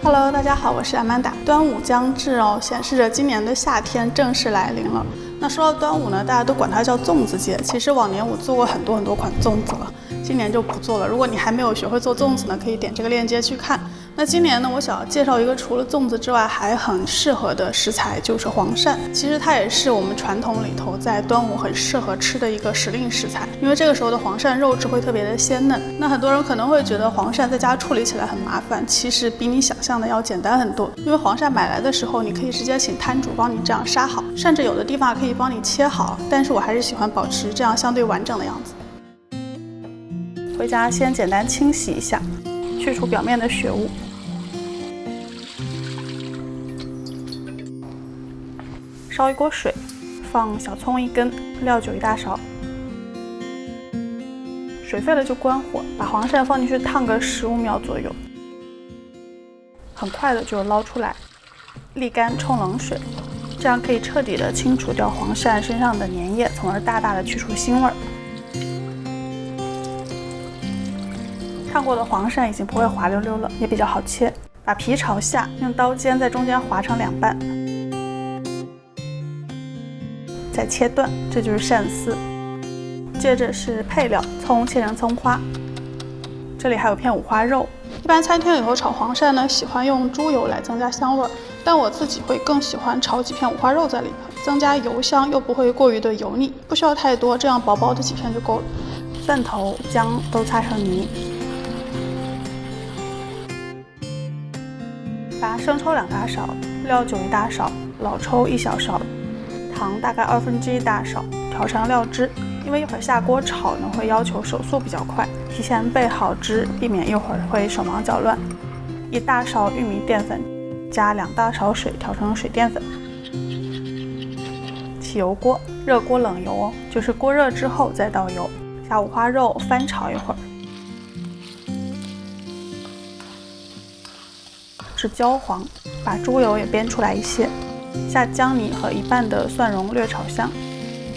Hello， 大家好，我是Amanda。端午将至哦，显示着今年的夏天正式来临了。那说到端午呢，大家都管它叫粽子节。其实往年我做过很多款粽子了，今年就不做了。如果你还没有学会做粽子呢，可以点这个链接去看。那今年呢，我想要介绍一个除了粽子之外还很适合的食材，就是黄鳝。其实它也是我们传统里头在端午很适合吃的一个时令食材，因为这个时候的黄鳝肉质会特别的鲜嫩。那很多人可能会觉得黄鳝在家处理起来很麻烦，其实比你想象的要简单很多。因为黄鳝买来的时候，你可以直接请摊主帮你这样杀好，甚至有的地方可以帮你切好，但是我还是喜欢保持这样相对完整的样子。回家先简单清洗一下，去除表面的血污。烧一锅水，放小葱1根，料酒1大勺。水沸了就关火，把黄鳝放进去烫个15秒左右，很快的就捞出来，沥干冲冷水，这样可以彻底的清除掉黄鳝身上的粘液，从而大大的去除腥味。烫过的黄鳝已经不会滑溜溜了，也比较好切。把皮朝下，用刀尖在中间划成2半，再切断，这就是鳝丝。接着是配料，葱切成葱花，这里还有片五花肉。一般餐厅里头炒黄鳝呢，喜欢用猪油来增加香味，但我自己会更喜欢炒几片五花肉在里头，增加油香又不会过于的油腻，不需要太多，这样薄薄的几片就够了。蒜头、姜都擦成泥。把生抽2大勺，料酒1大勺，老抽1小勺，糖大概1/2大勺，调成料汁。因为一会儿下锅炒呢，会要求手速比较快，提前备好汁，避免一会儿会手忙脚乱。1大勺玉米淀粉，加2大勺水调成水淀粉。起油锅，热锅冷油哦，就是锅热之后再倒油，下五花肉翻炒一会儿，至焦黄，把猪油也煸出来一些，下姜泥和1半的蒜蓉略炒香。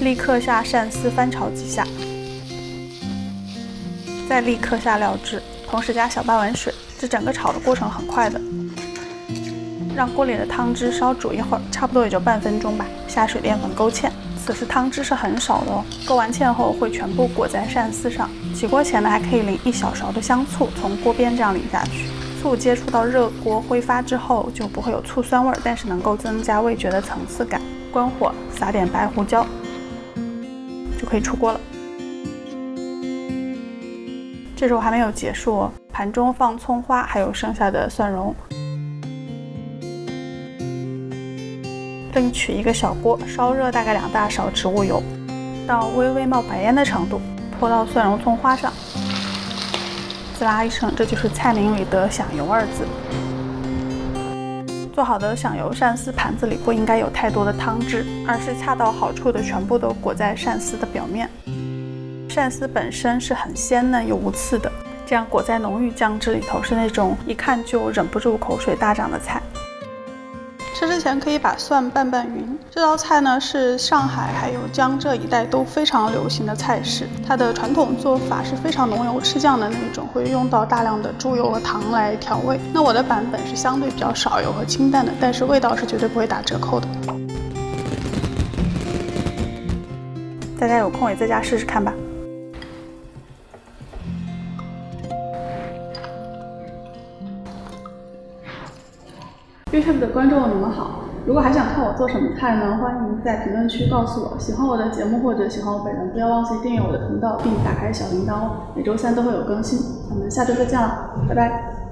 立刻下鳝丝翻炒几下，再立刻下料汁，同时加小半碗水。这整个炒的过程很快的，让锅里的汤汁稍煮一会儿，差不多也就半分钟吧。下水淀粉勾芡，此时汤汁是很少的哦，勾完芡后会全部裹在鳝丝上。起锅前呢，还可以淋1小勺的香醋，从锅边这样淋下去。醋接触到热锅挥发之后，就不会有醋酸味，但是能够增加味觉的层次感。关火，撒点白胡椒。就可以出锅了。这时候还没有结束哦，盘中放葱花，还有剩下的蒜蓉。另取一个小锅，烧热大概2大勺植物油，到微微冒白烟的程度，泼到蒜蓉葱花上，滋啦一声，这就是菜名里的响油2字。做好的响油鳝丝盘子里不应该有太多的汤汁，而是恰到好处的全部都裹在鳝丝的表面。鳝丝本身是很鲜嫩又无刺的，这样裹在浓郁酱汁里头，是那种一看就忍不住口水大涨的菜。吃之前可以把蒜拌匀。这道菜呢是上海还有江浙一带都非常流行的菜式，它的传统做法是非常浓油赤酱的那种，会用到大量的猪油和糖来调味。那我的版本是相对比较少油和清淡的，但是味道是绝对不会打折扣的。大家有空也在家试试看吧。YouTube 的观众你们好，如果还想看我做什么菜呢，欢迎在评论区告诉我。喜欢我的节目或者喜欢我本人，不要忘记订阅我的频道并打开小铃铛哦，每周3都会有更新。咱们下周再见了，拜拜。